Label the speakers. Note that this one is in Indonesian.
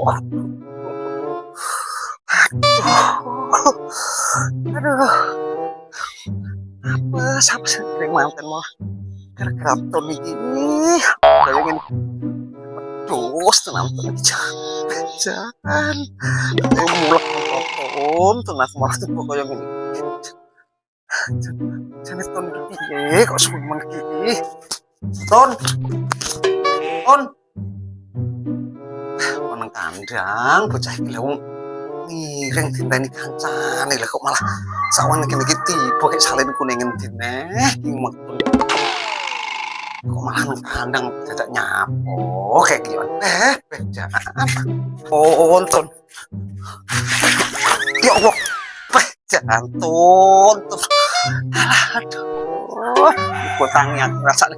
Speaker 1: Aduh, apa siapa sih yang mantan mau gara-gara Tony gini? Bayangin, dos tenang tuh jangan, mulak nonton aku malah tuh yang ini. Jangan Tony gini, kok semua gini? Ton, menang kandang, bocah gila ngiring dinteni kancane lah kok malah sawan iki tiba kayak salin kuningin dineh kok malah nang kandang dadak nyapo kayak gimana jangan tonton ya Allah jangan tonton aduh gue tangi aku rasanya